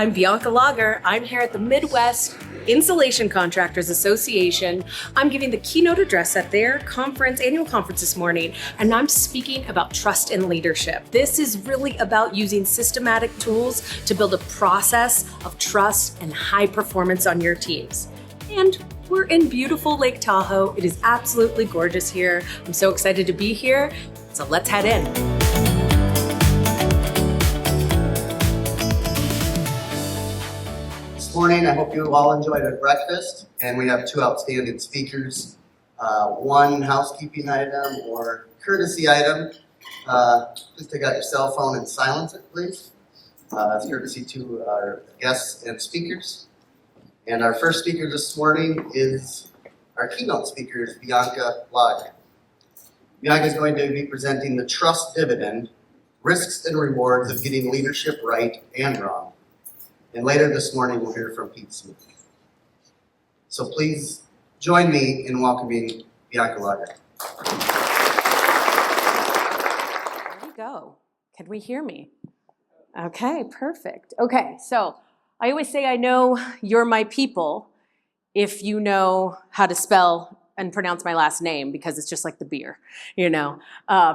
I'm Bianca Lager. I'm here at the Midwest Insulation Contractors Association. I'm giving the keynote address at their annual conference this morning, and I'm speaking about trust and leadership. This is really about using systematic tools to build a process of trust and high performance on your teams. And we're in beautiful Lake Tahoe. It is absolutely gorgeous here. I'm so excited to be here. So let's head in. This morning, I hope you all enjoyed our breakfast, and we have two outstanding speakers. One housekeeping item or courtesy item. Just take out your cell phone and silence it, please. That's courtesy to our guests and speakers. And our first speaker this morning is our keynote speaker, is Bianca Lager. Bianca is going to be presenting the trust dividend, risks and rewards of getting leadership right and wrong. And later this morning, we'll hear from Pete Smith. So please join me in welcoming Bianca Lager. There we go. Can we hear me? Okay, perfect. Okay, so I always say I know you're my people if you know how to spell and pronounce my last name, because it's just like the beer, you know.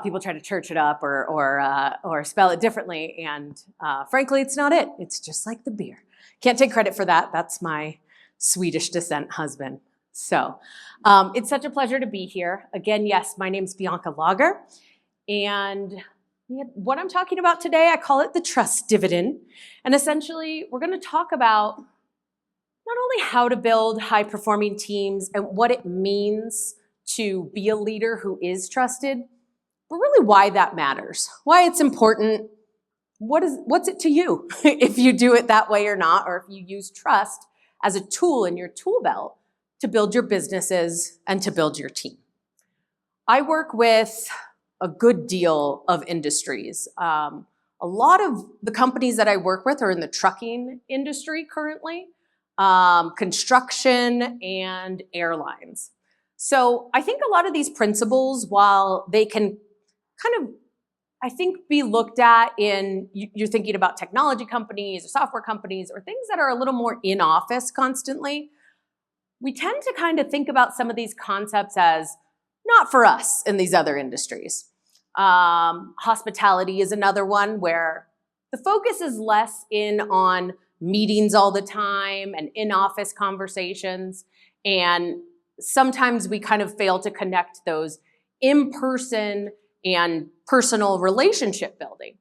People try to church it up or spell it differently, and frankly, it's not it. It's just like the beer. Can't take credit for that. That's my Swedish descent husband. So it's such a pleasure to be here. Again, yes, my name's Bianca Lager, and what I'm talking about today, I call it the trust dividend, and essentially, we're going to talk about not only how to build high-performing teams and what it means to be a leader who is trusted, but really why that matters, why it's important, what's it to you if you do it that way or not, or if you use trust as a tool in your tool belt to build your businesses and to build your team. I work with a good deal of industries. A lot of the companies that I work with are in the trucking industry currently, construction, and airlines. So I think a lot of these principles, while they can kind of, I think, be looked at in, you're thinking about technology companies or software companies or things that are a little more in office constantly, we tend to kind of think about some of these concepts as not for us in these other industries. Hospitality is another one where the focus is less in on meetings all the time and in-office conversations. And sometimes we kind of fail to connect those in-person and personal relationship building.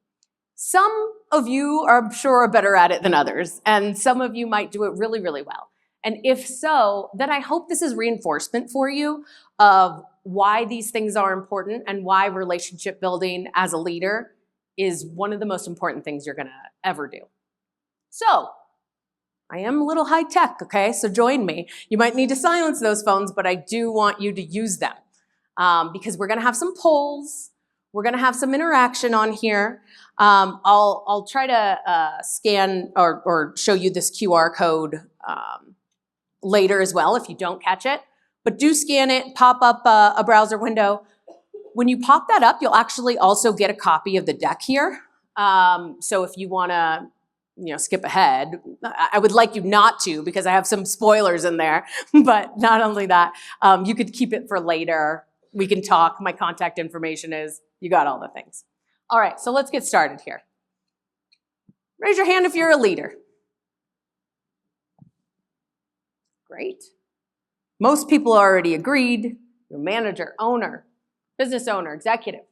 Some of you, I'm sure, are better at it than others, and some of you might do it really, really well. And if so, then I hope this is reinforcement for you of why these things are important and why relationship building as a leader is one of the most important things you're gonna ever do. So, I am a little high tech, okay? So join me. You might need to silence those phones, but I do want you to use them because we're gonna have some polls. We're gonna have some interaction on here. I'll try to scan or show you this QR code later as well if you don't catch it. But do scan it, pop up a browser window. When you pop that up, you'll actually also get a copy of the deck here. So if you wanna skip ahead. I would like you not to because I have some spoilers in there, but not only that, you could keep it for later. We can talk. My contact information is, you got all the things. All right, so let's get started here. Raise your hand if you're a leader. Great. Most people already agreed. You're manager, owner, business owner, executive.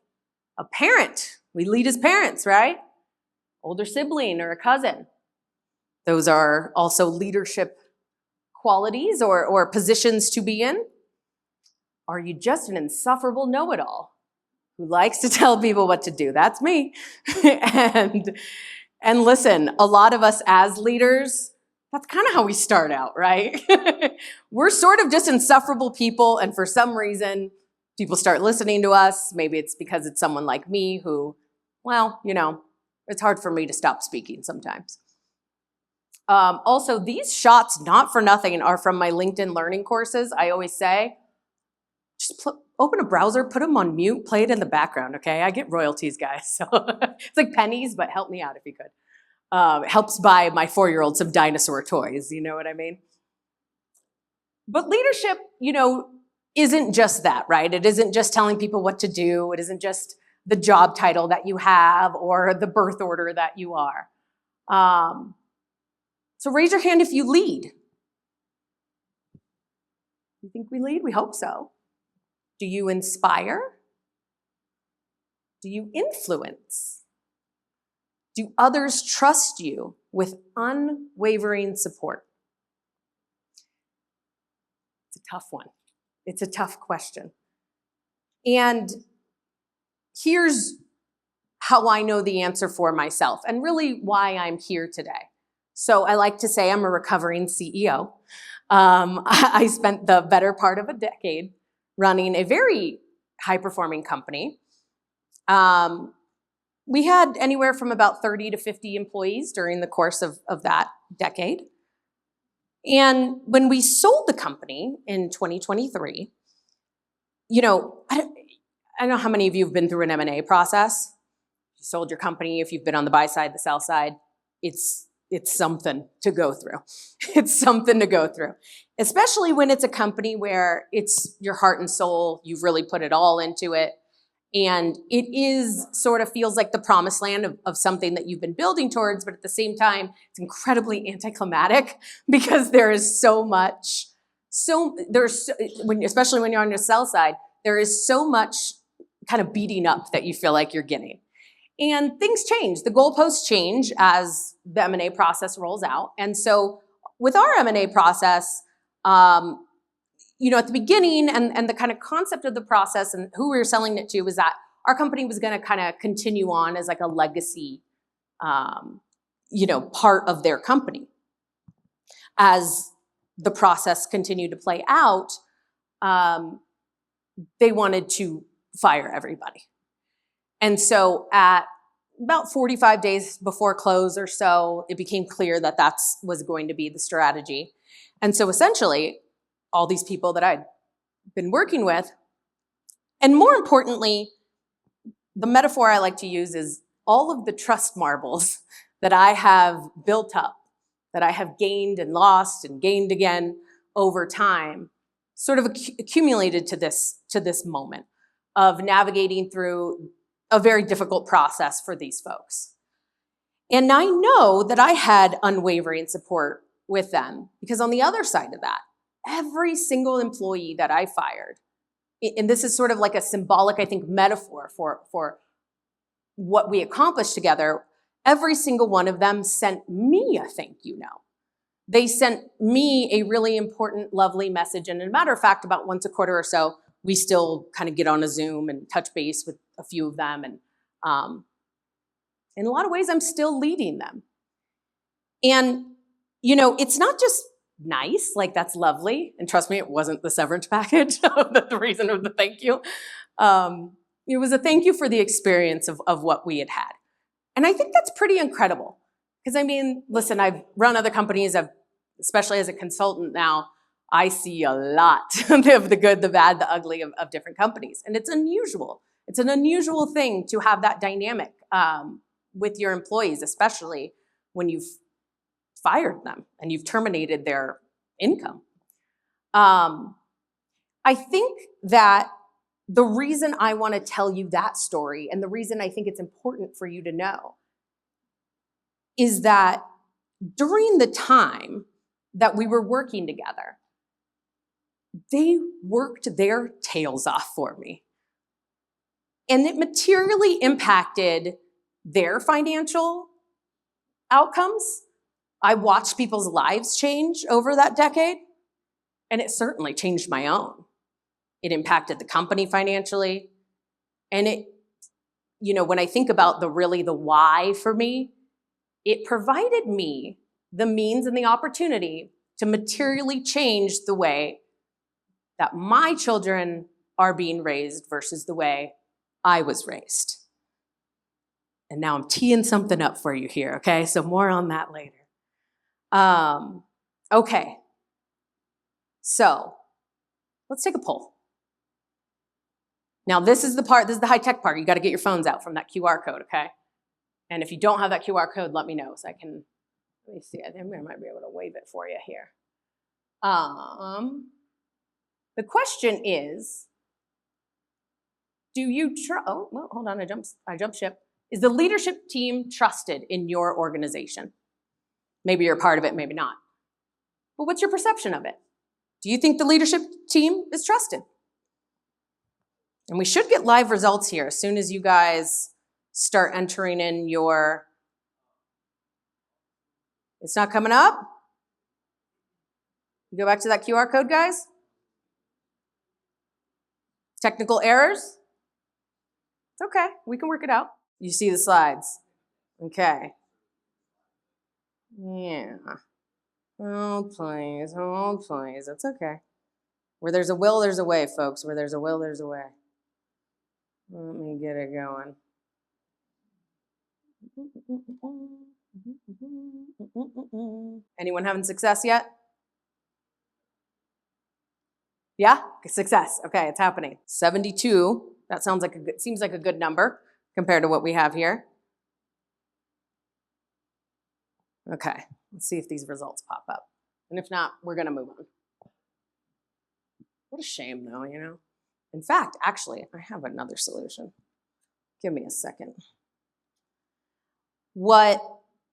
A parent, we lead as parents, right? Older sibling or a cousin. Those are also leadership qualities or positions to be in. Are you just an insufferable know-it-all who likes to tell people what to do? That's me. and listen, a lot of us as leaders, that's kind of how we start out, right? We're sort of just insufferable people, and for some reason, people start listening to us. Maybe it's because it's someone like me who, well, it's hard for me to stop speaking sometimes. Also, these shots, not for nothing, are from my LinkedIn learning courses. I always say, just open a browser, put them on mute, play it in the background, okay? I get royalties, guys. So it's like pennies, but help me out if you could. Helps buy my 4-year-old some dinosaur toys, you know what I mean? But leadership, isn't just that, right? It isn't just telling people what to do. It isn't just the job title that you have or the birth order that you are. So raise your hand if you lead. You think we lead? We hope so. Do you inspire? Do you influence? Do others trust you with unwavering support? It's a tough one. It's a tough question. And here's how I know the answer for myself and really why I'm here today. So I like to say I'm a recovering CEO. I spent the better part of a decade running a very high-performing company. We had anywhere from about 30 to 50 employees during the course of that decade. And when we sold the company in 2023, I don't know how many of you have been through an M&A process. You sold your company, if you've been on the buy side, the sell side, it's something to go through. It's something to go through, especially when it's a company where it's your heart and soul, you've really put it all into it. And it is sort of feels like the promised land of something that you've been building towards, but at the same time, it's incredibly anticlimactic because there is especially when you're on your sell side, there is so much kind of beating up that you feel like you're getting. And things change. The goalposts change as the M&A process rolls out. And so with our M&A process, at the beginning and the kind of concept of the process and who we were selling it to was that our company was going to kind of continue on as like a legacy, part of their company. As the process continued to play out, they wanted to fire everybody. And so at about 45 days before close or so, it became clear that was going to be the strategy. And so essentially, all these people that I'd been working with, and more importantly, the metaphor I like to use is all of the trust marbles that I have built up, that I have gained and lost and gained again over time, sort of accumulated to this moment of navigating through a very difficult process for these folks. And I know that I had unwavering support with them because on the other side of that, every single employee that I fired, and this is sort of like a symbolic, I think, metaphor for what we accomplished together, every single one of them sent me a thank you note. They sent me a really important, lovely message. And as a matter of fact, about once a quarter or so, we still kind of get on a Zoom and touch base with a few of them. And in a lot of ways, I'm still leading them. And, it's not just nice, like that's lovely. And trust me, it wasn't the severance package, the reason of the thank you. It was a thank you for the experience of what we had had. And I think that's pretty incredible. Because listen, I've run other companies, especially as a consultant now, I see a lot of the good, the bad, the ugly of different companies. And it's unusual. It's an unusual thing to have that dynamic with your employees, especially when you've fired them and you've terminated their income. I think that the reason I want to tell you that story and the reason I think it's important for you to know is that during the time that we were working together, they worked their tails off for me. And it materially impacted their financial outcomes. I watched people's lives change over that decade, and it certainly changed my own. It impacted the company financially. And when I think about the why for me, it provided me the means and the opportunity to materially change the way that my children are being raised versus the way I was raised. And now I'm teeing something up for you here, okay? So more on that later. Okay. So let's take a poll. Now this is the high-tech part. You got to get your phones out from that QR code, okay? And if you don't have that QR code, let me know so I can, let me see, I think I might be able to wave it for you here. The question is, do you oh, well, hold on, I jumped ship. Is the leadership team trusted in your organization? Maybe you're a part of it, maybe not. But what's your perception of it? Do you think the leadership team is trusted? And we should get live results here as soon as you guys start entering in your, it's not coming up? Go back to that QR code, guys. Technical errors? It's okay, we can work it out. You see the slides. Okay. Yeah. Oh, please, it's okay. Where there's a will, there's a way, folks. Where there's a will, there's a way. Let me get it going. Anyone having success yet? Yeah? Success. Okay, it's happening. 72. That sounds like seems like a good number compared to what we have here. Okay, let's see if these results pop up. And if not, we're gonna move on. What a shame though, you know? In fact, actually, I have another solution. Give me a second. What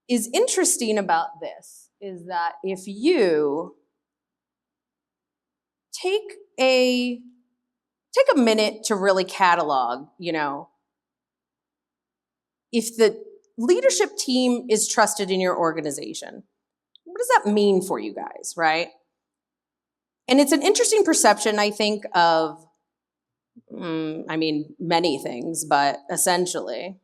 is interesting about this is that if you take a minute to really catalog, you know, if the leadership team is trusted in your organization, what does that mean for you guys, right? And it's an interesting perception, I think, of, I mean, many things, but essentially,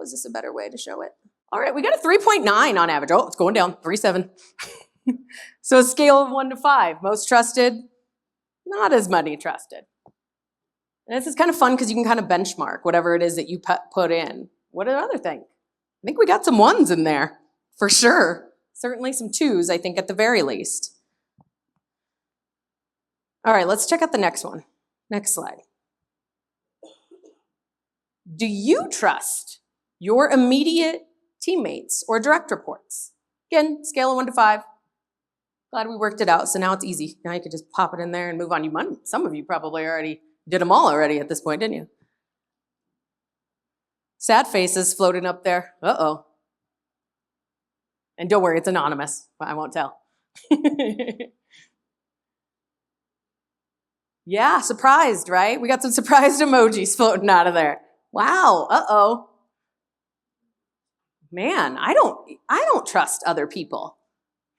is this a better way to show it? All right, we got a 3.9 on average. Oh, it's going down, 3.7. So a scale of 1 to 5, most trusted, not as many trusted. And this is kind of fun because you can kind of benchmark whatever it is that you put in. What did other think? I think we got some 1s in there, for sure. Certainly some 2s, I think, at the very least. All right, let's check out the next one. Next slide. Do you trust your immediate teammates or direct reports? Again, scale of 1 to 5. Glad we worked it out, so now it's easy. Now you can just pop it in there and move on. Some of you probably already did them all already at this point, didn't you? Sad faces floating up there. Uh-oh. And don't worry, it's anonymous. I won't tell. Yeah, surprised, right? We got some surprised emojis floating out of there. Wow, uh-oh. Man, I don't trust other people.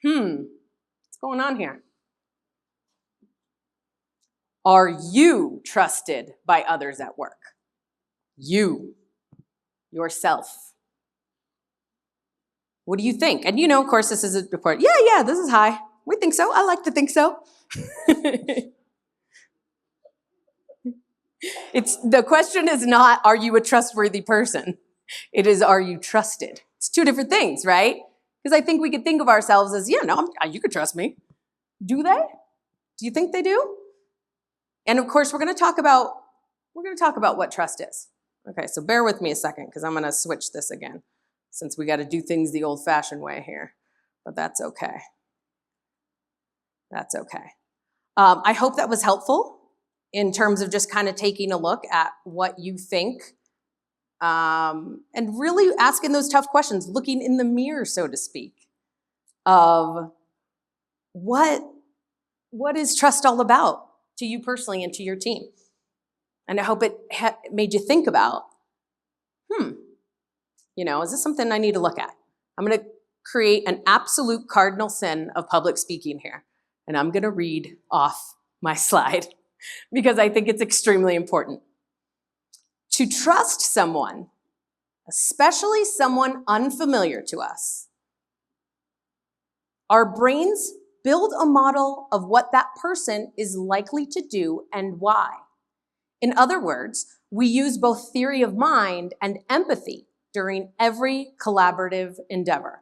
What's going on here? Are you trusted by others at work? You, yourself. What do you think? And you know, of course, this is a report. Yeah, this is high. We think so. I like to think so. The question is not, are you a trustworthy person? It is, are you trusted? It's two different things, right? Because I think we could think of ourselves as, you could trust me. Do they? Do you think they do? And of course, we're going to talk about what trust is. Okay, so bear with me a second because I'm going to switch this again since we got to do things the old-fashioned way here. But that's okay. That's okay. I hope that was helpful in terms of just kind of taking a look at what you think and really asking those tough questions, looking in the mirror, so to speak, of what is trust all about to you personally and to your team. And I hope it made you think about, is this something I need to look at? I'm going to create an absolute cardinal sin of public speaking here. And I'm going to read off my slide because I think it's extremely important. To trust someone, especially someone unfamiliar to us, our brains build a model of what that person is likely to do and why. In other words, we use both theory of mind and empathy during every collaborative endeavor.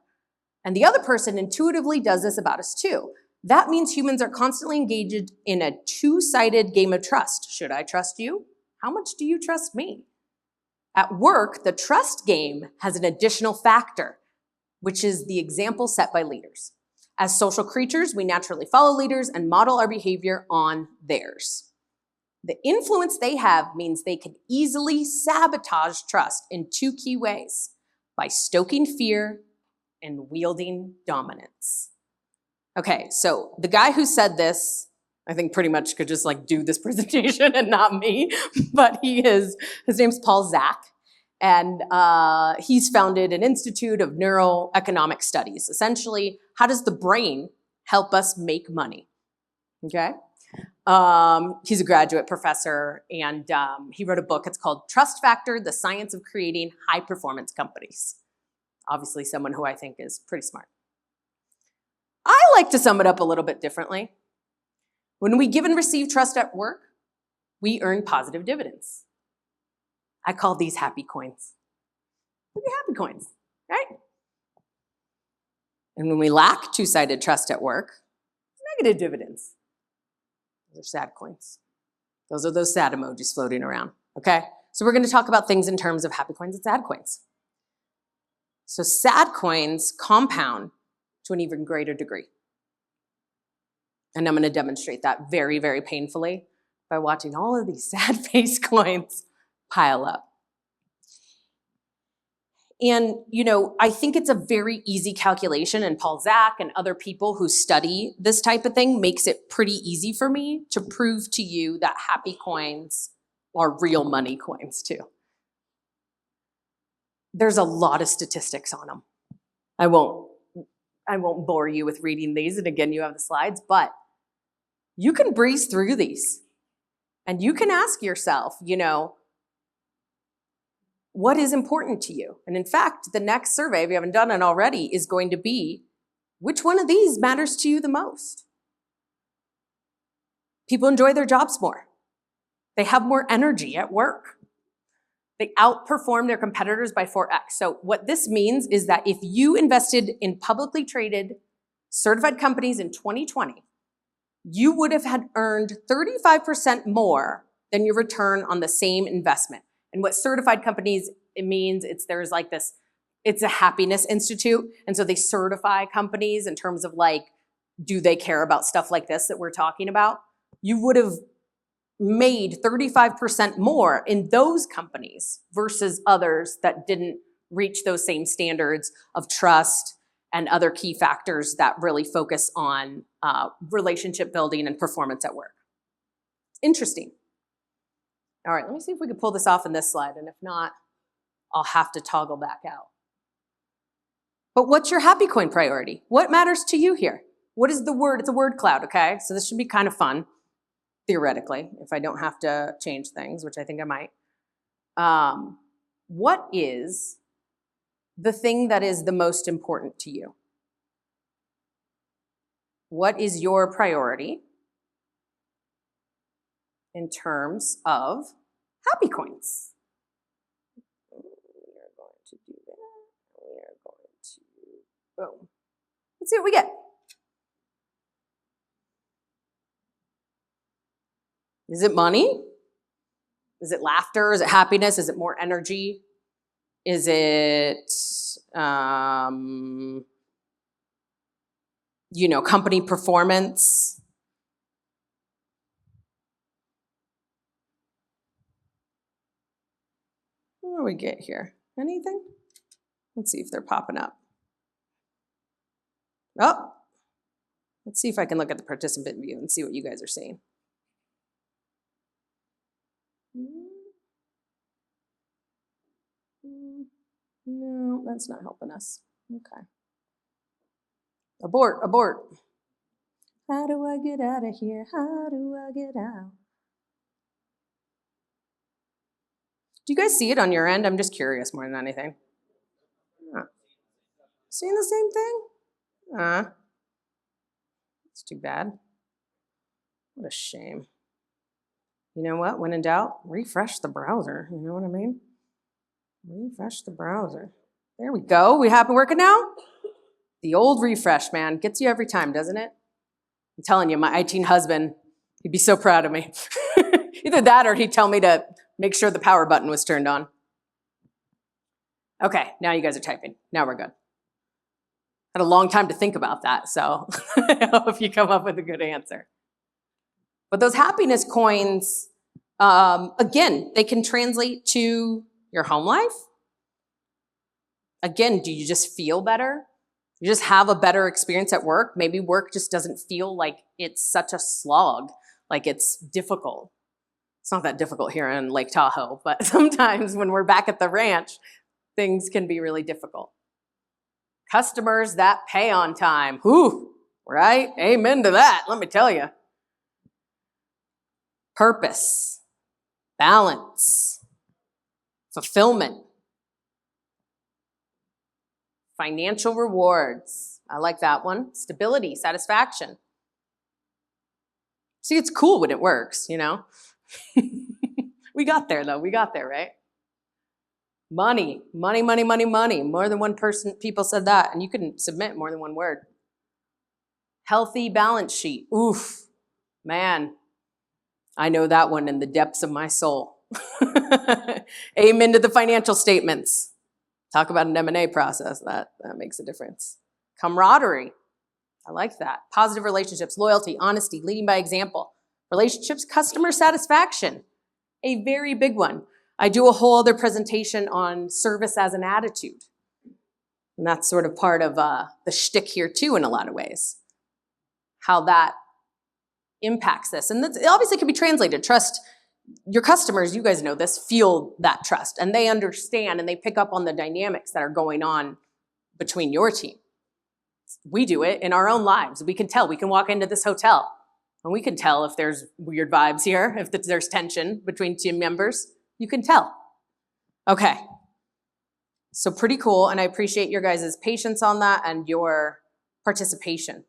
And the other person intuitively does this about us too. That means humans are constantly engaged in a two-sided game of trust. Should I trust you? How much do you trust me? At work, the trust game has an additional factor, which is the example set by leaders. As social creatures, we naturally follow leaders and model our behavior on theirs. The influence they have means they can easily sabotage trust in two key ways: by stoking fear and wielding dominance. Okay, so the guy who said this, I think pretty much could just like do this presentation and not me, but his name's Paul Zak, and he's founded an Institute of Neuroeconomic Studies. Essentially, how does the brain help us make money? Okay. He's a graduate professor, and he wrote a book. It's called Trust Factor: The Science of Creating High-Performance Companies. Obviously, someone who I think is pretty smart. I like to sum it up a little bit differently. When we give and receive trust at work, we earn positive dividends. I call these happy coins. Look at happy coins, right? And when we lack two-sided trust at work, negative dividends. Those are sad coins. Those are those sad emojis floating around, okay? So we're going to talk about things in terms of happy coins and sad coins. So sad coins compound to an even greater degree. And I'm going to demonstrate that very, very painfully by watching all of these sad face coins pile up. And, you know, I think it's a very easy calculation, and Paul Zak and other people who study this type of thing makes it pretty easy for me to prove to you that happy coins are real money coins too. There's a lot of statistics on them. I won't bore you with reading these, and again, you have the slides, but you can breeze through these and you can ask yourself, you know, what is important to you? And in fact, the next survey, if you haven't done it already, is going to be, which one of these matters to you the most? People enjoy their jobs more. They have more energy at work. They outperform their competitors by 4x. So what this means is that if you invested in publicly traded certified companies in 2020, you would have had earned 35% more than your return on the same investment. And what certified companies, it means there's like this, it's a happiness institute. And so they certify companies in terms of like, do they care about stuff like this that we're talking about? You would have made 35% more in those companies versus others that didn't reach those same standards of trust and other key factors that really focus on relationship building and performance at work. Interesting. All right, let me see if we can pull this off in this slide, and if not, I'll have to toggle back out. But what's your happy coin priority? What matters to you here? What is the word? It's a word cloud, okay? So this should be kind of fun, theoretically, if I don't have to change things, which I think I might. What is the thing that is the most important to you? What is your priority in terms of happy coins? We are going to do that. We are going to, boom. Let's see what we get. Is it money? Is it laughter? Is it happiness? Is it more energy? Is it, you know, company performance? What do we get here? Anything? Let's see if they're popping up. Oh, let's see if I can look at the participant view and see what you guys are seeing. No, that's not helping us. Okay. Abort, abort. How do I get out of here? How do I get out? Do you guys see it on your end? I'm just curious more than anything. Seeing the same thing? It's too bad. What a shame. You know what? When in doubt, refresh the browser. You know what I mean? Refresh the browser. There we go. We happy working now? The old refresh, man. Gets you every time, doesn't it? I'm telling you, my IT husband, he'd be so proud of me. Either that or he'd tell me to make sure the power button was turned on. Okay, now you guys are typing. Now we're good. Had a long time to think about that, so I hope you come up with a good answer. But those happiness coins, again, they can translate to your home life. Again, do you just feel better? You just have a better experience at work? Maybe work just doesn't feel like it's such a slog, like it's difficult. It's not that difficult here in Lake Tahoe, but sometimes when we're back at the ranch, things can be really difficult. Customers that pay on time. Whew, right? Amen to that, let me tell you. Purpose, balance, fulfillment, financial rewards. I like that one. Stability, satisfaction. See, it's cool when it works, you know? We got there though, we got there, right? Money, money, money, money, money. More than one person, people said that, and you couldn't submit more than one word. Healthy balance sheet. Oof, man. I know that one in the depths of my soul. Amen to the financial statements. Talk about an M&A process. That makes a difference. Camaraderie. I like that. Positive relationships, loyalty, honesty, leading by example. Relationships, customer satisfaction. A very big one. I do a whole other presentation on service as an attitude. And that's sort of part of the shtick here too in a lot of ways. How that impacts this. And it obviously can be translated. Trust, your customers, you guys know this, feel that trust. And they understand and they pick up on the dynamics that are going on between your team. We do it in our own lives. We can tell. We can walk into this hotel and we can tell if there's weird vibes here, if there's tension between team members. You can tell. Okay. So pretty cool. And I appreciate your guys' patience on that and your participation.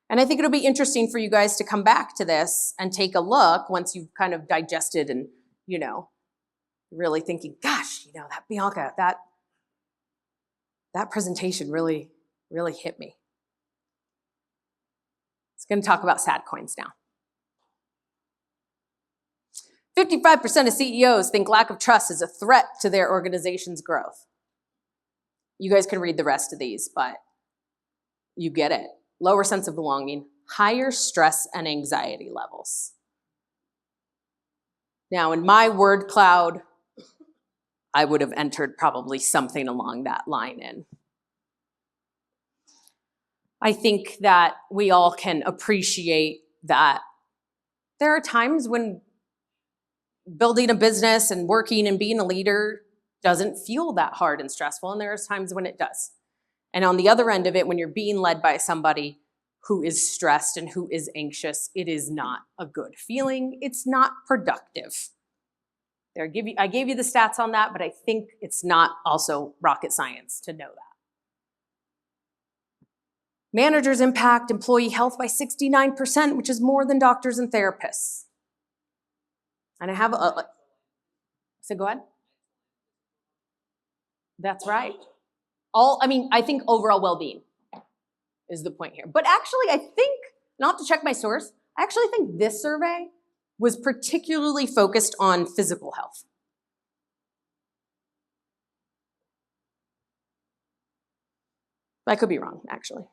And I think it'll be interesting for you guys to come back to this and take a look once you've kind of digested and, you know, really thinking, gosh, you know, that Bianca, that presentation really, really hit me. It's going to talk about sad coins now. 55% of CEOs think lack of trust is a threat to their organization's growth. You guys can read the rest of these, but you get it. Lower sense of belonging, higher stress and anxiety levels. Now, in my word cloud, I would have entered probably something along that line in. I think that we all can appreciate that there are times when building a business and working and being a leader doesn't feel that hard and stressful, and there's times when it does. And on the other end of it, when you're being led by somebody who is stressed and who is anxious, it is not a good feeling. It's not productive. I gave you the stats on that, but I think it's not also rocket science to know that. Managers impact employee health by 69%, which is more than doctors and therapists. And I have so go ahead. That's right. I think overall well-being is the point here. But actually, I think, not to check my source, I actually think this survey was particularly focused on physical health. I could be wrong, actually.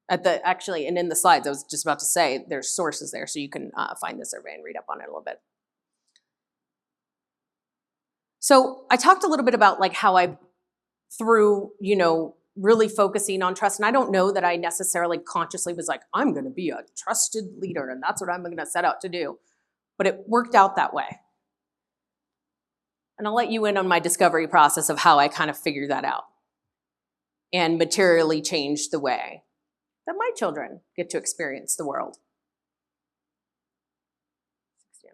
And in the slides, I was just about to say there's sources there, so you can find the survey and read up on it a little bit. So I talked a little bit about like how I, through, really focusing on trust, and I don't know that I necessarily consciously was like, I'm going to be a trusted leader, and that's what I'm going to set out to do. But it worked out that way. And I'll let you in on my discovery process of how I kind of figured that out and materially changed the way that my children get to experience the world. 69%.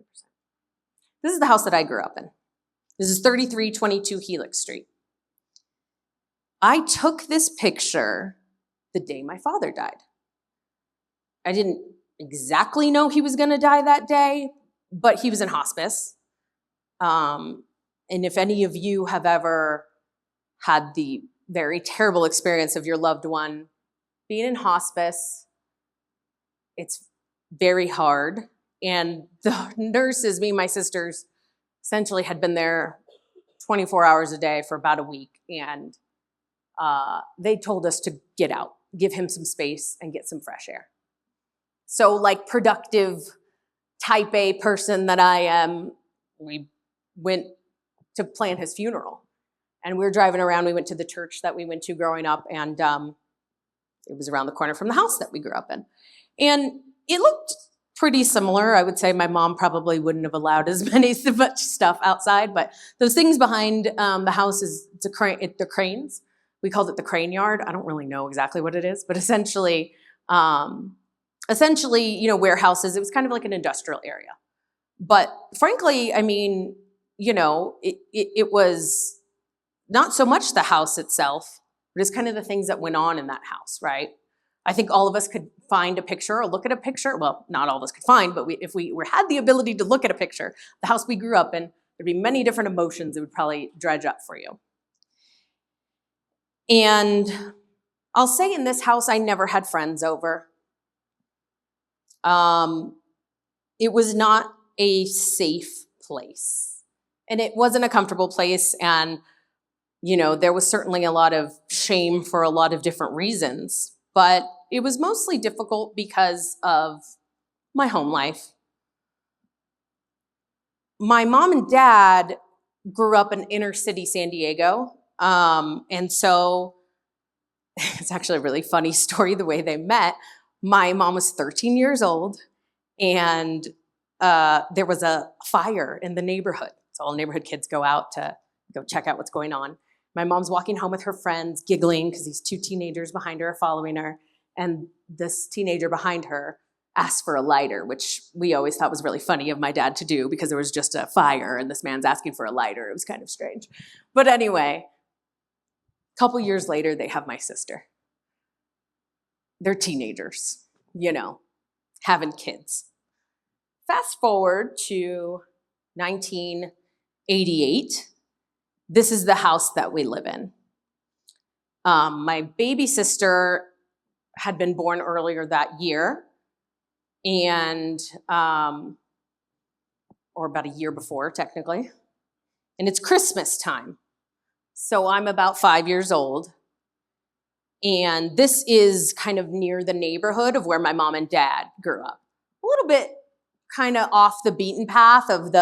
This is the house that I grew up in. This is 3322 Helix Street. I took this picture the day my father died. I didn't exactly know he was going to die that day, but he was in hospice. And if any of you have ever had the very terrible experience of your loved one being in hospice, it's very hard. And the nurses, me and my sisters, essentially had been there 24 hours a day for about a week. And they told us to get out, give him some space and get some fresh air. So like productive type A person that I am, we went to plan his funeral. And we were driving around, we went to the church that we went to growing up, and it was around the corner from the house that we grew up in. And it looked pretty similar. I would say my mom probably wouldn't have allowed as much stuff outside, but those things behind the house is the cranes. We called it the crane yard. I don't really know exactly what it is, but essentially, warehouses. It was kind of like an industrial area. But frankly, I mean, it was not so much the house itself, but it's kind of the things that went on in that house, right? I think all of us could find a picture or look at a picture. Well, not all of us could find, but if we had the ability to look at a picture, the house we grew up in, there'd be many different emotions that would probably dredge up for you. And I'll say in this house, I never had friends over. It was not a safe place, and it wasn't a comfortable place. And, there was certainly a lot of shame for a lot of different reasons, but it was mostly difficult because of my home life. My mom and dad grew up in inner city San Diego. And so it's actually a really funny story the way they met. My mom was 13 years old, and there was a fire in the neighborhood. So all neighborhood kids go out to go check out what's going on. My mom's walking home with her friends, giggling because these two teenagers behind her are following her. And this teenager behind her asked for a lighter, which we always thought was really funny of my dad to do because there was just a fire and this man's asking for a lighter. It was kind of strange. But anyway, a couple years later, they have my sister. They're teenagers, having kids. Fast forward to 1988. This is the house that we live in. My baby sister had been born earlier that year, and or about a year before, technically. And it's Christmas time. So I'm about 5 years old. And this is kind of near the neighborhood of where my mom and dad grew up. A little bit kind of off the beaten path of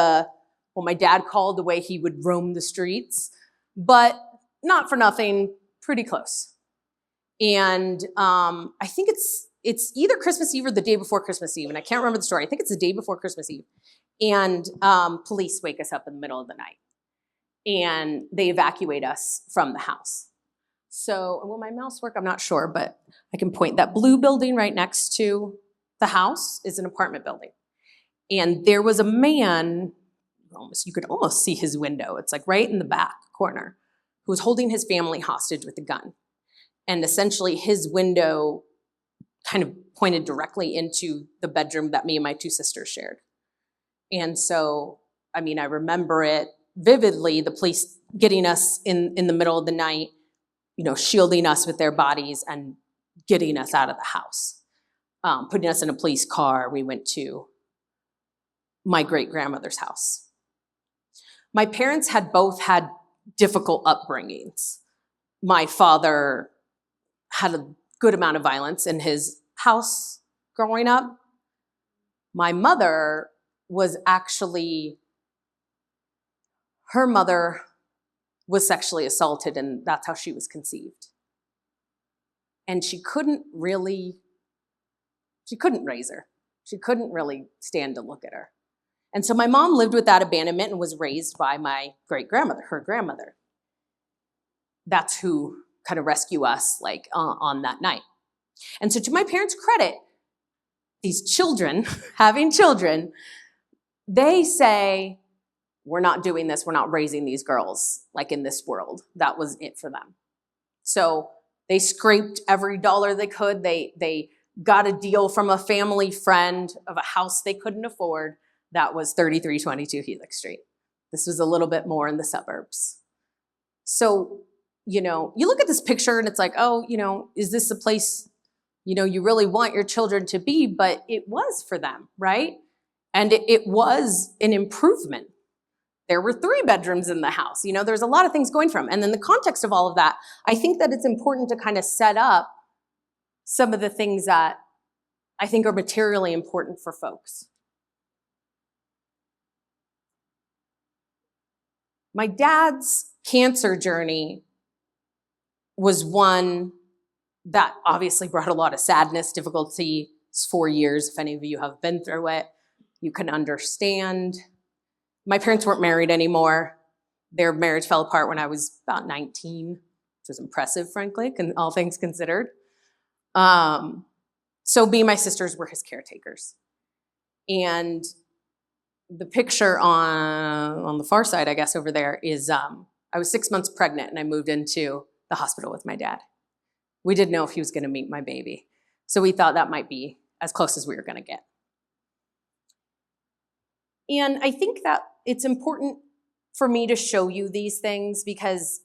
what my dad called the way he would roam the streets, but not for nothing, pretty close. And I think it's either Christmas Eve or the day before Christmas Eve, and I can't remember the story. I think it's the day before Christmas Eve. And police wake us up in the middle of the night, and they evacuate us from the house. So will my mouse work? I'm not sure, but I can point. That blue building right next to the house is an apartment building. And there was a man, you could almost see his window. It's like right in the back corner, who was holding his family hostage with a gun. And essentially his window kind of pointed directly into the bedroom that me and my two sisters shared. And so, I remember it vividly, the police getting us in the middle of the night, shielding us with their bodies and getting us out of the house, putting us in a police car. We went to my great-grandmother's house. My parents had both had difficult upbringings. My father had a good amount of violence in his house growing up. My mother was her mother was sexually assaulted, and that's how she was conceived. And she couldn't raise her. She couldn't really stand to look at her. And so my mom lived with that abandonment and was raised by my great-grandmother, her grandmother. That's who kind of rescued us on that night. And so to my parents' credit, these children, having children, they say, we're not doing this, we're not raising these girls in this world. That was it for them. So they scraped every dollar they could. They got a deal from a family friend of a house they couldn't afford. That was 3322 Helix Street. This was a little bit more in the suburbs. So, you look at this picture and it's like, oh, is this a place, you really want your children to be? But it was for them, right? And it was an improvement. there were 3 bedrooms in the house. You know, there's a lot of things going from. And in the context of all of that, I think that it's important to kind of set up some of the things that I think are materially important for folks. My dad's cancer journey was one that obviously brought a lot of sadness, difficulty. It's 4 years. If any of you have been through it, you can understand. My parents weren't married anymore. Their marriage fell apart when I was about 19, which was impressive, frankly, all things considered. So me and my sisters were his caretakers. And the picture on the far side, I guess, over there is I was 6 months pregnant and I moved into the hospital with my dad. We didn't know if he was going to meet my baby. So we thought that might be as close as we were going to get. And I think that it's important for me to show you these things because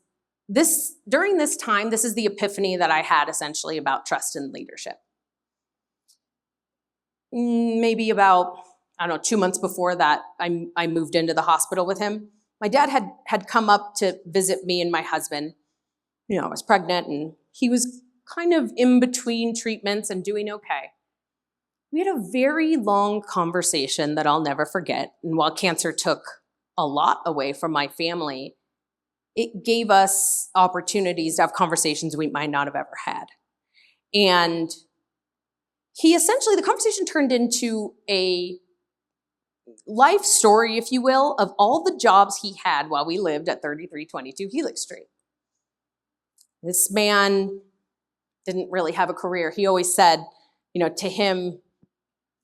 during this time, this is the epiphany that I had essentially about trust and leadership. Maybe about, 2 months before that, I moved into the hospital with him. My dad had come up to visit me and my husband. You know, I was pregnant and he was kind of in between treatments and doing okay. We had a very long conversation that I'll never forget. And while cancer took a lot away from my family, it gave us opportunities to have conversations we might not have ever had. And the conversation turned into a life story, if you will, of all the jobs he had while we lived at 3322 Helix Street. This man didn't really have a career. He always said, to him,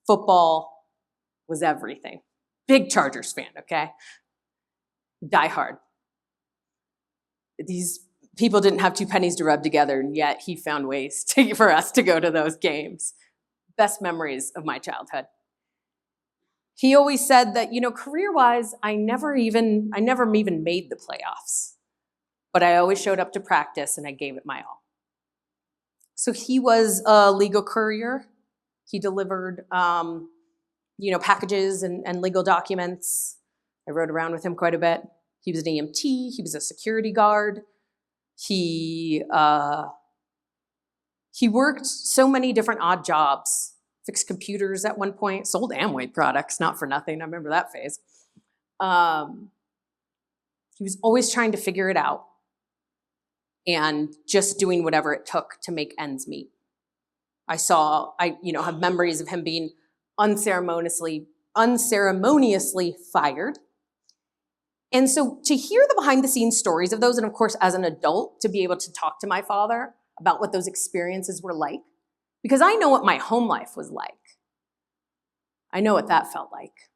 football was everything. Big Chargers fan, okay? Die hard. These people didn't have 2 pennies to rub together, and yet he found ways for us to go to those games. Best memories of my childhood. He always said that, career-wise, I never even made the playoffs. But I always showed up to practice and I gave it my all. So he was a legal courier. He delivered, packages and legal documents. I rode around with him quite a bit. He was an EMT. He was a security guard. He worked so many different odd jobs. Fixed computers at one point. Sold Amway products, not for nothing. I remember that phase. He was always trying to figure it out and just doing whatever it took to make ends meet. I have memories of him being unceremoniously fired. And so to hear the behind the scenes stories of those, and of course, as an adult, to be able to talk to my father about what those experiences were like, because I know what my home life was like. I know what that felt like.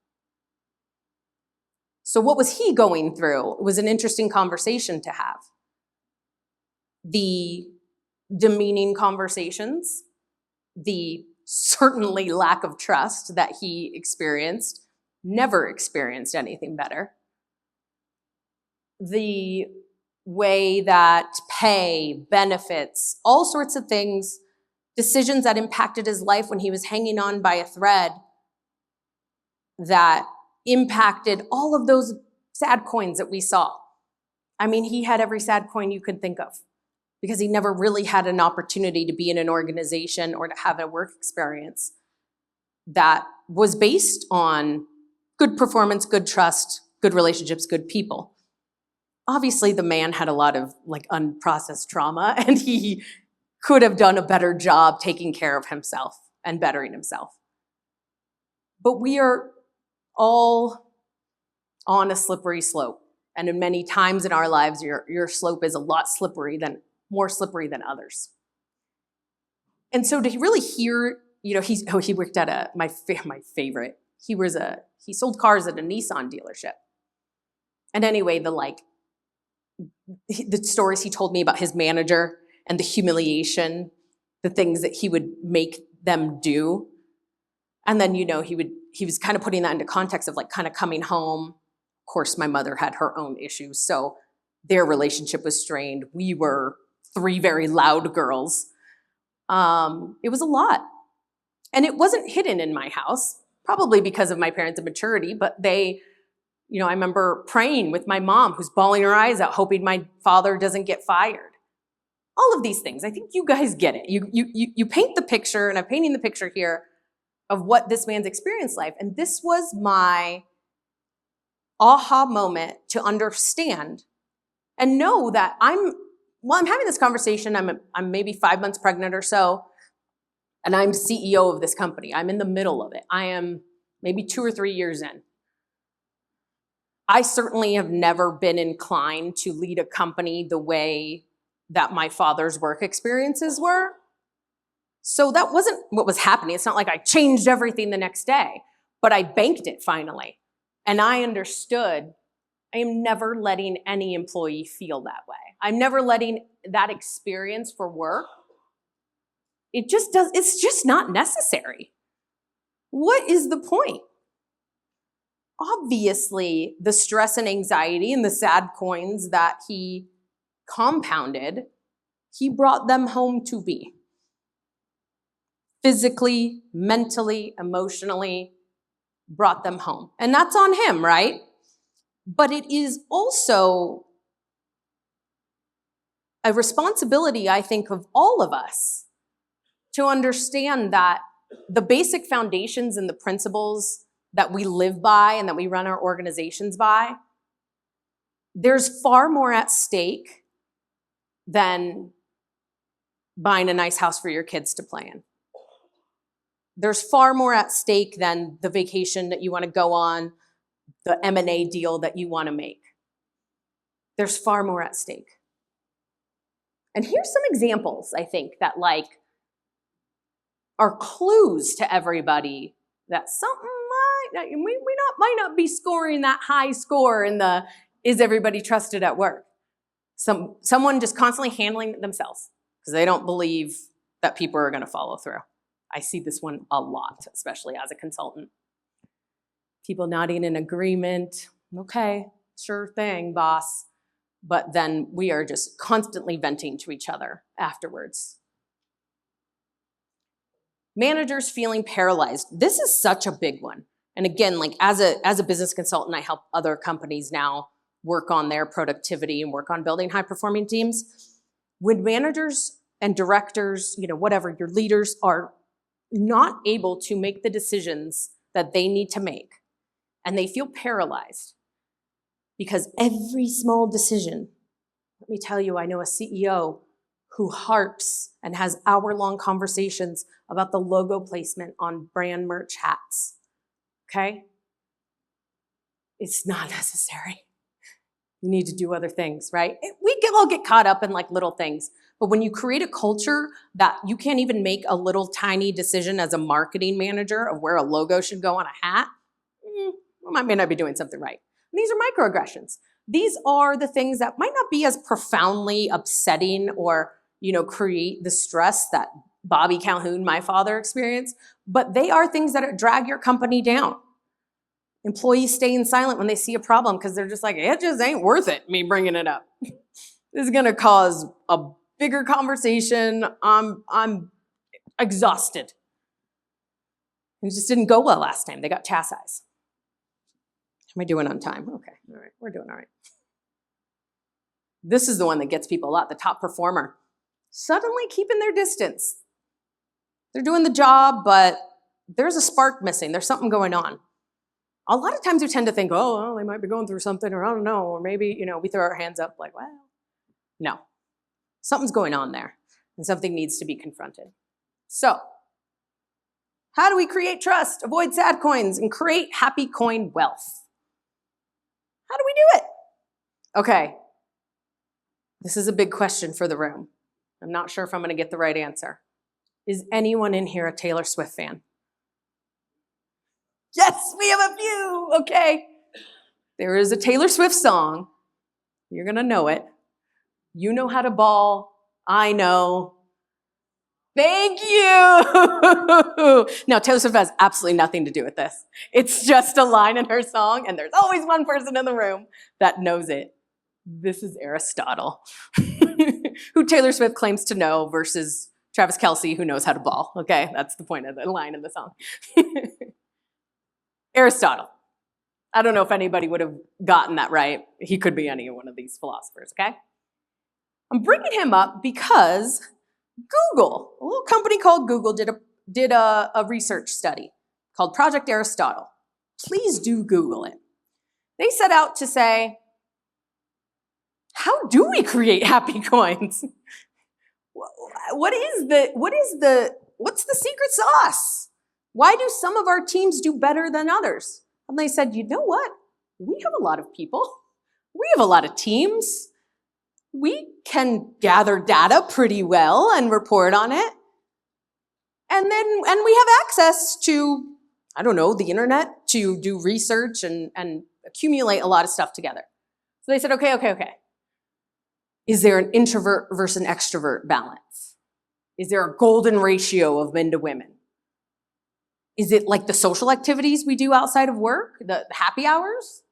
So what was he going through? It was an interesting conversation to have. The demeaning conversations, the certainly lack of trust that he experienced, never experienced anything better. The way that pay, benefits, all sorts of things, decisions that impacted his life when he was hanging on by a thread that impacted all of those sad coins that we saw. I mean, he had every sad coin you could think of because he never really had an opportunity to be in an organization or to have a work experience that was based on good performance, good trust, good relationships, good people. Obviously, the man had a lot of unprocessed trauma, and he could have done a better job taking care of himself and bettering himself. But we are all on a slippery slope. And in many times in our lives, your slope is a lot more slippery than others. And so to really hear, he worked at my favorite. He sold cars at a Nissan dealership. And anyway, the stories he told me about his manager and the humiliation, the things that he would make them do. And then, he was kind of putting that into context of kind of coming home. Of course, my mother had her own issues, so their relationship was strained. We were 3 very loud girls. It was a lot. And it wasn't hidden in my house, probably because of my parents' immaturity, but they I remember praying with my mom who's bawling her eyes out, hoping my father doesn't get fired. All of these things. I think you guys get it. You paint the picture, and I'm painting the picture here of what this man's experienced life. And this was my aha moment to understand and know that I'm having this conversation, I'm maybe 5 months pregnant or so, and I'm CEO of this company. I'm in the middle of it. I am maybe 2 or 3 years in. I certainly have never been inclined to lead a company the way that my father's work experiences were. So that wasn't what was happening. It's not like I changed everything the next day, but I banked it finally. And I understood I am never letting any employee feel that way. I'm never letting that experience for work. It's just not necessary. What is the point? Obviously, the stress and anxiety and the sad coins that he compounded, he brought them home to me. Physically, mentally, emotionally, brought them home. And that's on him, right? But it is also a responsibility, I think, of all of us to understand that the basic foundations and the principles that we live by and that we run our organizations by, there's far more at stake than buying a nice house for your kids to play in. There's far more at stake than the vacation that you want to go on, the M&A deal that you want to make. There's far more at stake. And here's some examples, I think, that are clues to everybody that something might not be scoring that high score in the is everybody trusted at work. Someone just constantly handling it themselves because they don't believe that people are going to follow through. I see this one a lot, especially as a consultant. People nodding in agreement. Okay, sure thing, boss. But then we are just constantly venting to each other afterwards. Managers feeling paralyzed. This is such a big one. And again, as a business consultant, I help other companies now work on their productivity and work on building high-performing teams. When managers and directors, whatever, your leaders are not able to make the decisions that they need to make, and they feel paralyzed because every small decision, let me tell you, I know a CEO who harps and has hour-long conversations about the logo placement on brand merch hats, okay? It's not necessary. You need to do other things, right? We all get caught up in little things. But when you create a culture that you can't even make a little tiny decision as a marketing manager of where a logo should go on a hat, I may not be doing something right. And these are microaggressions. These are the things that might not be as profoundly upsetting or, create the stress that Bobby Calhoun, my father, experienced, but they are things that drag your company down. Employees staying silent when they see a problem because they're just it just ain't worth it, me bringing it up. This is going to cause a bigger conversation. I'm exhausted. It just didn't go well last time. They got chastised. Am I doing on time? Okay, all right, we're doing all right. This is the one that gets people a lot, the top performer. Suddenly keeping their distance. They're doing the job, but there's a spark missing. There's something going on. A lot of times we tend to think, oh, well, they might be going through something, or I don't know, or maybe, we throw our hands up well, no. Something's going on there, and something needs to be confronted. So, how do we create trust, avoid sad coins, and create happy coin wealth? How do we do it? Okay, this is a big question for the room. I'm not sure if I'm going to get the right answer. Is anyone in here a Taylor Swift fan? Yes, we have a few. Okay. There is a Taylor Swift song. You're going to know it. You know how to ball. I know. Thank you. Now, Taylor Swift has absolutely nothing to do with this. It's just a line in her song, and there's always one person in the room that knows it. This is Aristotle, who Taylor Swift claims to know versus Travis Kelce, who knows how to ball. Okay, that's the point of the line in the song. Aristotle. I don't know if anybody would have gotten that right. He could be any one of these philosophers, okay? I'm bringing him up because Google, a little company called Google, did a research study called Project Aristotle. Please do Google it. They set out to say, how do we create happy coins? What's the secret sauce? Why do some of our teams do better than others? And they said, you know what? We have a lot of people. We have a lot of teams. We can gather data pretty well and report on it. And we have access to, I don't know, the internet to do research and accumulate a lot of stuff together. So they said, okay. Is there an introvert versus an extrovert balance? Is there a golden ratio of men to women? Is it like the social activities we do outside of work, the happy hours?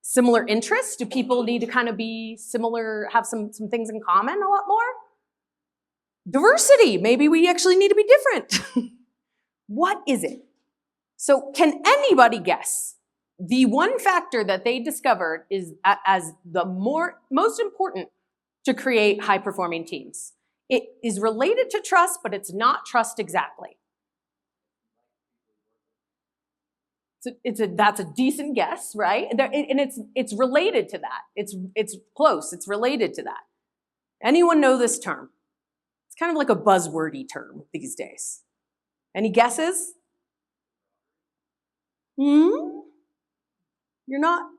Similar interests? Do people need to kind of be similar, have some things in common a lot more? Diversity, maybe we actually need to be different. What is it? So can anybody guess? The one factor that they discovered is as the most important to create high-performing teams. It is related to trust, but it's not trust exactly. So that's a decent guess, right? And it's related to that. It's close. It's related to that. Anyone know this term? It's kind of like a buzzwordy term these days. Any guesses? You're not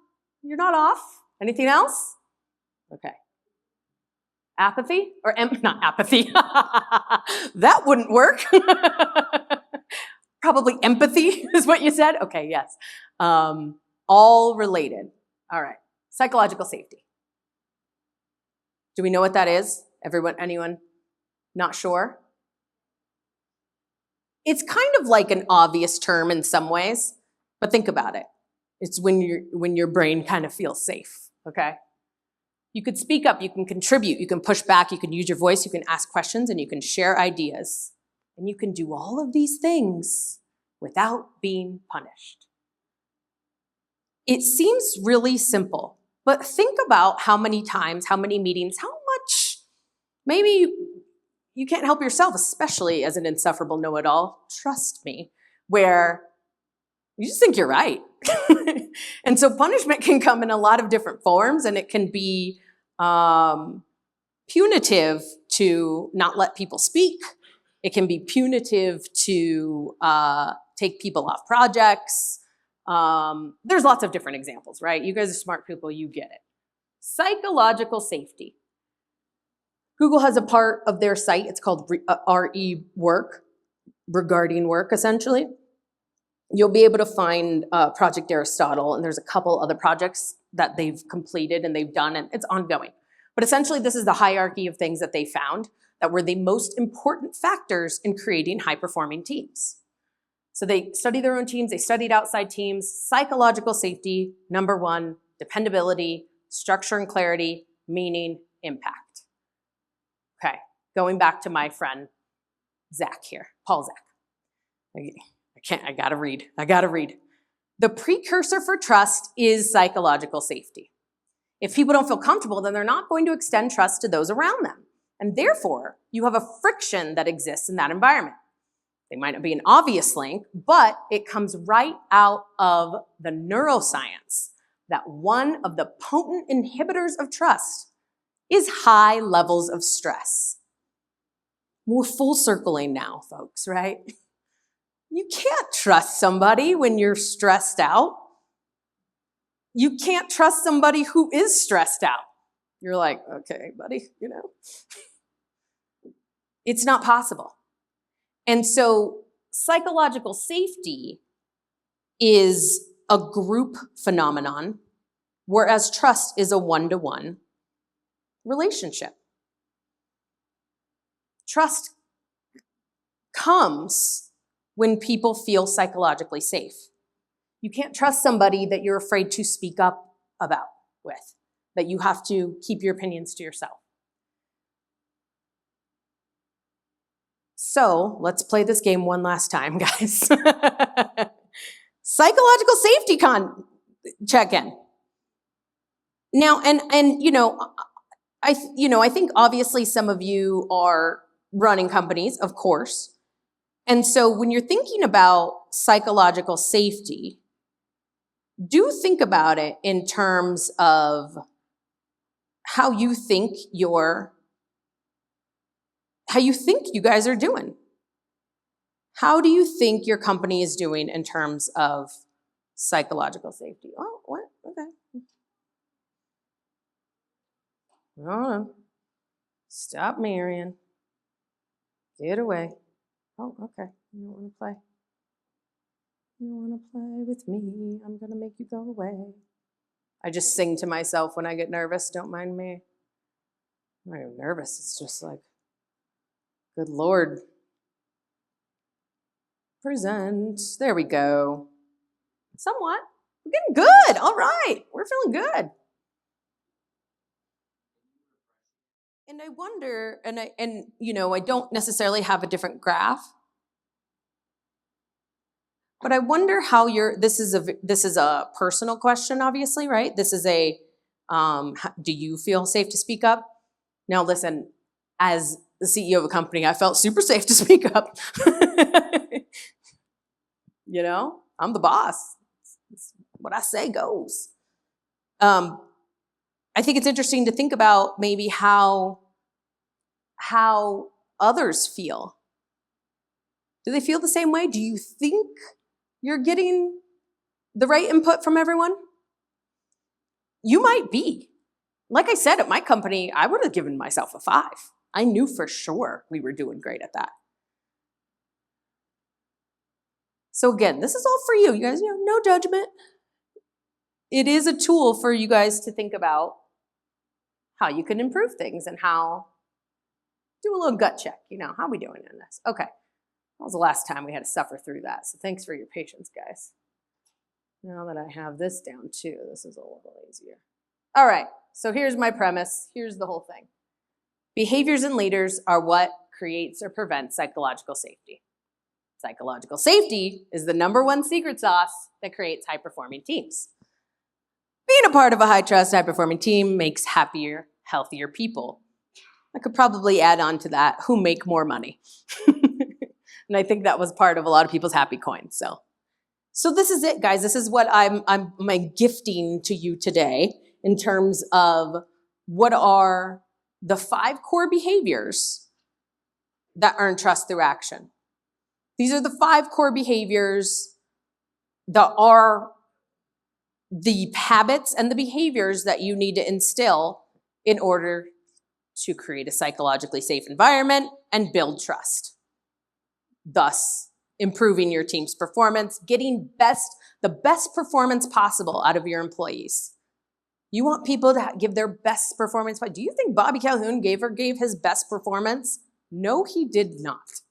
off. Anything else? Okay. Apathy or not apathy? That wouldn't work. Probably empathy is what you said? Okay, yes. All related. All right. Psychological safety. Do we know what that is? Anyone not sure? It's kind of like an obvious term in some ways, but think about it. It's when your brain kind of feels safe, okay? You could speak up, you can contribute, you can push back, you can use your voice, you can ask questions, and you can share ideas. And you can do all of these things without being punished. It seems really simple, but think about how many times, how many meetings, how much, maybe you can't help yourself, especially as an insufferable know-it-all, trust me, where you just think you're right. And so punishment can come in a lot of different forms, and it can be punitive to not let people speak. It can be punitive to take people off projects. There's lots of different examples, right? You guys are smart people, you get it. Psychological safety. Google has a part of their site, it's called RE Work, regarding work, essentially. You'll be able to find Project Aristotle, and there's a couple other projects that they've completed and they've done, and it's ongoing. But essentially, this is the hierarchy of things that they found that were the most important factors in creating high-performing teams. So they studied their own teams, they studied outside teams. Psychological safety, number one, dependability, structure and clarity, meaning, impact. Okay, going back to my friend Zach here, Paul Zach. I gotta read. The precursor for trust is psychological safety. If people don't feel comfortable, then they're not going to extend trust to those around them. And therefore, you have a friction that exists in that environment. They might not be an obvious link, but it comes right out of the neuroscience that one of the potent inhibitors of trust is high levels of stress. We're full circling now, folks, right? You can't trust somebody when you're stressed out. You can't trust somebody who is stressed out. You're like, okay, buddy, It's not possible. And so psychological safety is a group phenomenon, whereas trust is a one-to-one relationship. Trust comes when people feel psychologically safe. You can't trust somebody that you're afraid to speak up with, that you have to keep your opinions to yourself. So let's play this game one last time, guys. Psychological safety check in. Now, and I think obviously some of you are running companies, of course. And so when you're thinking about psychological safety, do think about it in terms of how you think you guys are doing. How do you think your company is doing in terms of psychological safety? Oh, what? Okay. Oh, stop, Marion. Get away. Oh, okay. You don't want to play. You don't want to play with me. I'm going to make you go away. I just sing to myself when I get nervous. Don't mind me. I'm not even nervous. It's just like, good Lord. Present. There we go. Somewhat. We're getting good. All right. We're feeling good. And I wonder, I don't necessarily have a different graph, but I wonder how this is a personal question, obviously, right? This is do you feel safe to speak up? Now, listen, as the CEO of a company, I felt super safe to speak up. I'm the boss. What I say goes. I think it's interesting to think about maybe how others feel. Do they feel the same way? Do you think you're getting the right input from everyone? You might be. Like I said, at my company, I would have given myself a 5. I knew for sure we were doing great at that. So again, this is all for you. You guys, no judgment. It is a tool for you guys to think about how you can improve things and how do a little gut check. How are we doing in this? Okay. That was the last time we had to suffer through that. So thanks for your patience, guys. Now that I have this down too, this is a little easier. All right. So here's my premise. Here's the whole thing. Behaviors in leaders are what creates or prevents psychological safety. Psychological safety is the #1 secret sauce that creates high-performing teams. Being a part of a high-trust, high-performing team makes happier, healthier people. I could probably add on to that, who make more money. And I think that was part of a lot of people's happy coins. So this is it, guys. This is what I'm my gifting to you today in terms of what are the 5 core behaviors that earn trust through action. These are the 5 core behaviors that are the habits and the behaviors that you need to instill in order to create a psychologically safe environment and build trust. Thus, improving your team's performance, getting the best performance possible out of your employees. You want people to give their best performance. But do you think Bobby Calhoun gave his best performance? No, he did not.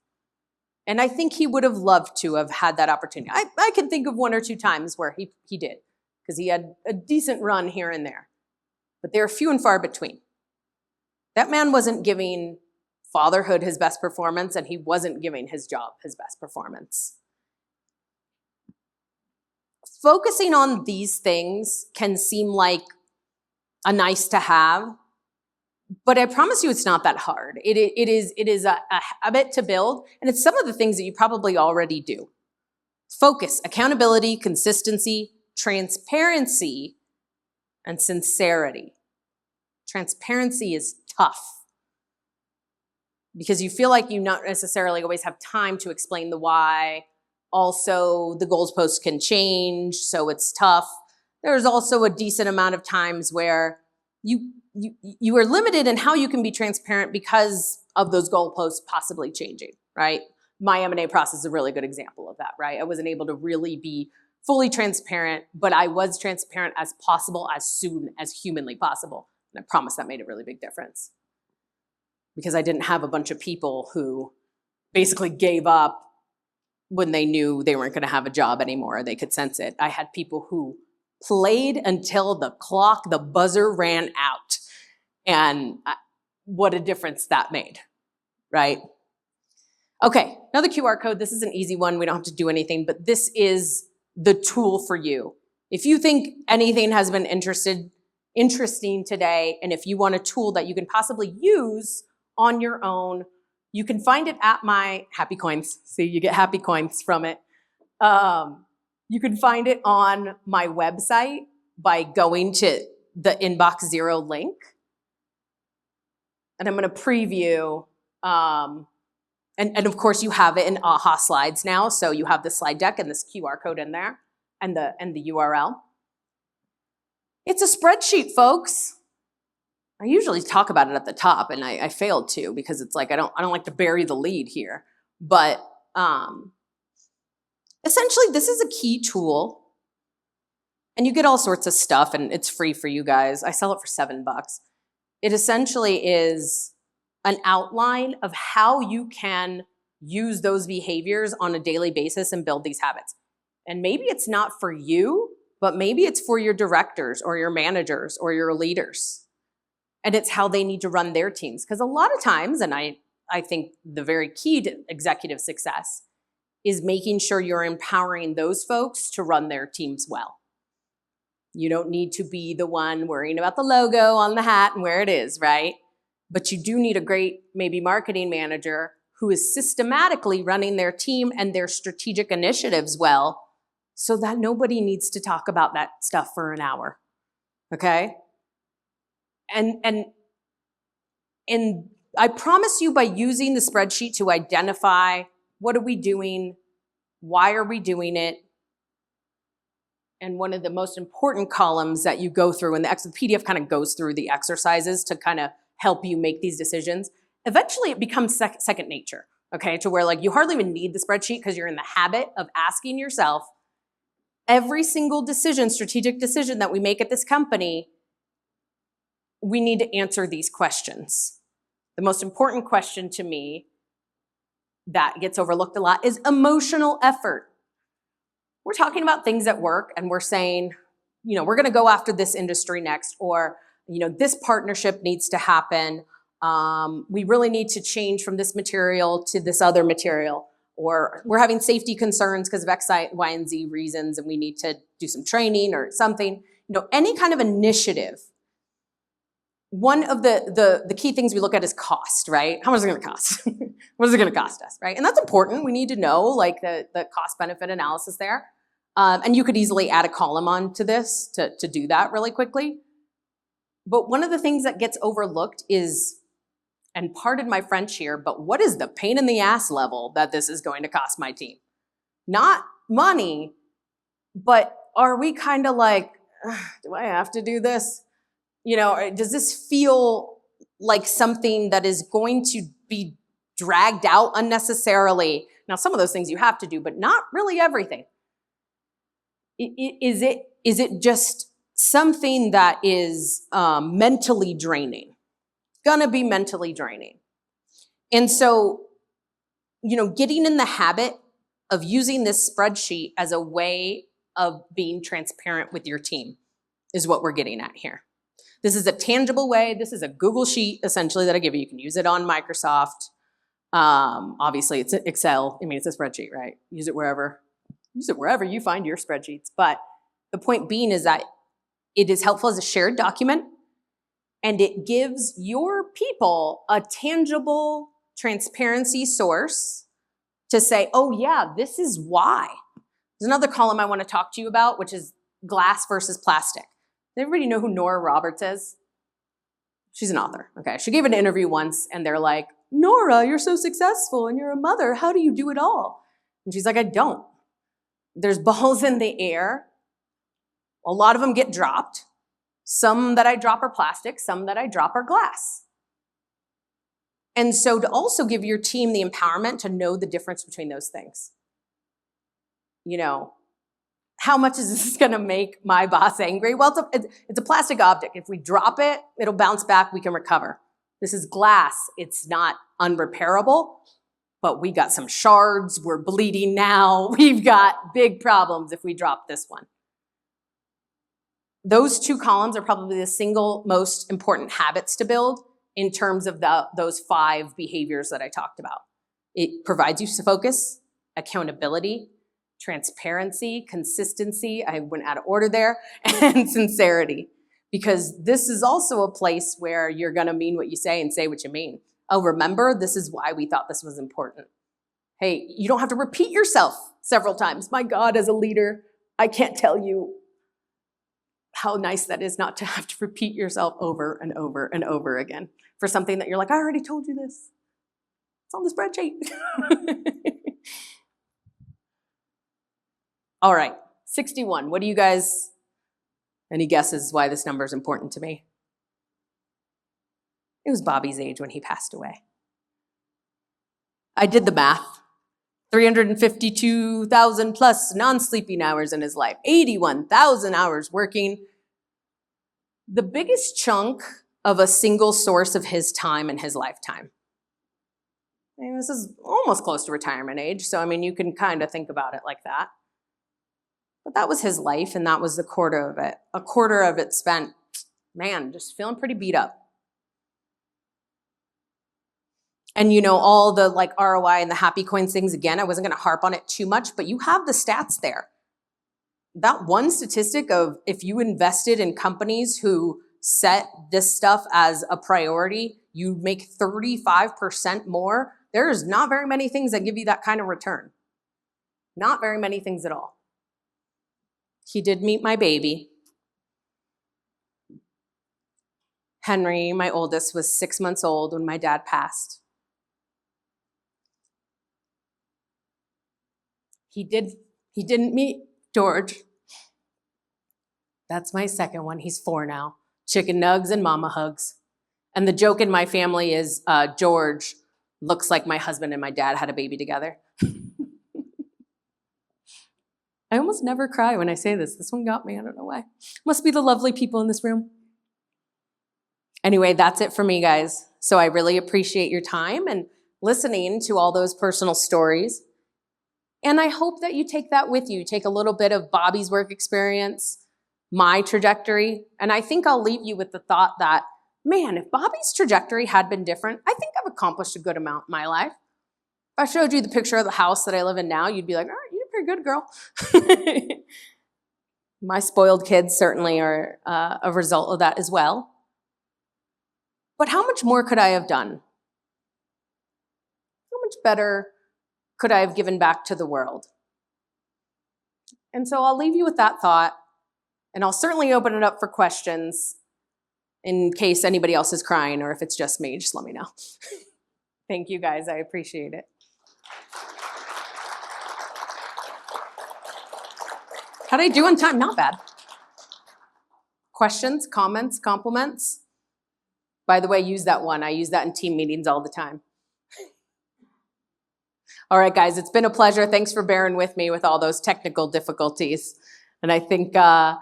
And I think he would have loved to have had that opportunity. I can think of 1 or 2 times where he did, because he had a decent run here and there. But they're few and far between. That man wasn't giving fatherhood his best performance, and he wasn't giving his job his best performance. Focusing on these things can seem like a nice to have, but I promise you it's not that hard. It is a habit to build, and it's some of the things that you probably already do. Focus, accountability, consistency, transparency, and sincerity. Transparency is tough because you feel like you not necessarily always have time to explain the why. Also, the goalposts can change, so it's tough. There's also a decent amount of times where you are limited in how you can be transparent because of those goalposts possibly changing, right? My M&A process is a really good example of that, right? I wasn't able to really be fully transparent, but I was transparent as possible, as soon as humanly possible. And I promise that made a really big difference. Because I didn't have a bunch of people who basically gave up when they knew they weren't going to have a job anymore. They could sense it. I had people who played until the buzzer ran out. And what a difference that made, right? Okay, another QR code. This is an easy one. We don't have to do anything, but this is the tool for you. If you think anything has been interesting today, and if you want a tool that you can possibly use on your own, you can find it at my Happy Coins. See, you get Happy Coins from it. You can find it on my website by going to the Inbox Zero link. And I'm going to preview, and of course you have it in AHA slides now, so you have the slide deck and this QR code in there and the URL. It's a spreadsheet, folks. I usually talk about it at the top, and I failed to because it's like I don't like to bury the lead here. But essentially, this is a key tool, and you get all sorts of stuff, and it's free for you guys. I sell it for $7. It essentially is an outline of how you can use those behaviors on a daily basis and build these habits. And maybe it's not for you, but maybe it's for your directors or your managers or your leaders. And it's how they need to run their teams. Because a lot of times, and I think the very key to executive success is making sure you're empowering those folks to run their teams well. You don't need to be the one worrying about the logo on the hat and where it is, right? But you do need a great, maybe marketing manager who is systematically running their team and their strategic initiatives well, so that nobody needs to talk about that stuff for an hour, okay? And I promise you, by using the spreadsheet to identify what are we doing, why are we doing it, and one of the most important columns that you go through, and the PDF kind of goes through the exercises to kind of help you make these decisions. Eventually, it becomes second nature, okay? To where like you hardly even need the spreadsheet because you're in the habit of asking yourself, every single decision, strategic decision that we make at this company, we need to answer these questions. The most important question to me that gets overlooked a lot is emotional effort. We're talking about things at work and we're saying, we're going to go after this industry next, or, this partnership needs to happen. We really need to change from this material to this other material, or we're having safety concerns because of X, Y, and Z reasons, and we need to do some training or something. Any kind of initiative. One of the key things we look at is cost, right? How much is it going to cost? What is it going to cost us, right? And that's important. We need to know like the cost-benefit analysis there. And you could easily add a column onto this to do that really quickly. But one of the things that gets overlooked is, and pardon my French here, but what is the pain in the ass level that this is going to cost my team? Not money, but are we kind of like, do I have to do this? Does this feel like something that is going to be dragged out unnecessarily? Now, some of those things you have to do, but not really everything. Is it just something that is mentally draining? Gonna be mentally draining. And so, getting in the habit of using this spreadsheet as a way of being transparent with your team is what we're getting at here. This is a tangible way. This is a Google Sheet, essentially, that I give you. You can use it on Microsoft. Obviously, it's Excel. It's a spreadsheet, right? Use it wherever you find your spreadsheets. But the point being is that it is helpful as a shared document, and it gives your people a tangible transparency source to say, oh yeah, this is why. There's another column I want to talk to you about, which is glass versus plastic. Does everybody know who Nora Roberts is? She's an author, okay? She gave an interview once, and they're like, Nora, you're so successful, and you're a mother. How do you do it all? And she's like, I don't. There's balls in the air. A lot of them get dropped. Some that I drop are plastic, some that I drop are glass. And so to also give your team the empowerment to know the difference between those things. How much is this going to make my boss angry? Well, it's a plastic object. If we drop it, it'll bounce back, we can recover. This is glass. It's not unrepairable, but we got some shards. We're bleeding now. We've got big problems if we drop this one. Those two columns are probably the single most important habits to build in terms of those 5 behaviors that I talked about. It provides you focus, accountability, transparency, consistency, I went out of order there, and sincerity. Because this is also a place where you're gonna mean what you say and say what you mean. Oh, remember, this is why we thought this was important. Hey, you don't have to repeat yourself several times. My God, as a leader, I can't tell you how nice that is not to have to repeat yourself over and over and over again for something that you're like, I already told you this. It's on the spreadsheet. All right, 61. What do you guys, any guesses why this number is important to me? It was Bobby's age when he passed away. I did the math. 352,000 plus non-sleeping hours in his life, 81,000 hours working. The biggest chunk of a single source of his time in his lifetime. I mean, this is almost close to retirement age, so I mean, you can kind of think about it like that. But that was his life, and that was the quarter of it. A quarter of it spent, man, just feeling pretty beat up. And you know, all the like ROI and the happy coins things, again, I wasn't gonna harp on it too much, but you have the stats there. That one statistic of if you invested in companies who set this stuff as a priority, you make 35% more. There's not very many things that give you that kind of return. Not very many things at all. He did meet my baby. Henry, my oldest, was 6 months old when my dad passed. He didn't meet George. That's my second one. He's 4 now. Chicken nugs and mama hugs. And the joke in my family is George looks like my husband and my dad had a baby together. I almost never cry when I say this. This one got me, I don't know why. Must be the lovely people in this room. Anyway, that's it for me, guys. So I really appreciate your time and listening to all those personal stories. And I hope that you take that with you. Take a little bit of Bobby's work experience, my trajectory, and I think I'll leave you with the thought that, man, if Bobby's trajectory had been different, I think I've accomplished a good amount in my life. If I showed you the picture of the house that I live in now, you'd be like, all right, you're a pretty good girl. My spoiled kids certainly are a result of that as well. But how much more could I have done? How much better could I have given back to the world? And so I'll leave you with that thought, and I'll certainly open it up for questions in case anybody else is crying, or if it's just me, just let me know. Thank you, guys. I appreciate it. How'd I do on time? Not bad. Questions, comments, compliments? By the way, use that one. I use that in team meetings all the time. All right, guys, it's been a pleasure. Thanks for bearing with me with all those technical difficulties. And I think Carl,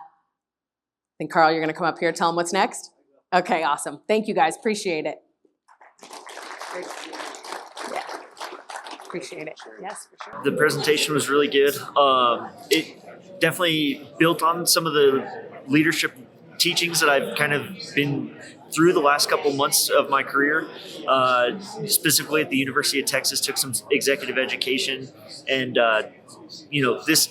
you're going to come up here and tell them what's next? Okay, awesome. Thank you, guys. Appreciate it. Yeah. Appreciate it. Yes, for sure. The presentation was really good. It definitely built on some of the leadership teachings that I've kind of been through the last couple months of my career. Specifically at the University of Texas, took some executive education, and this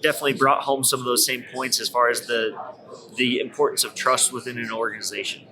definitely brought home some of those same points as far as the importance of trust within an organization.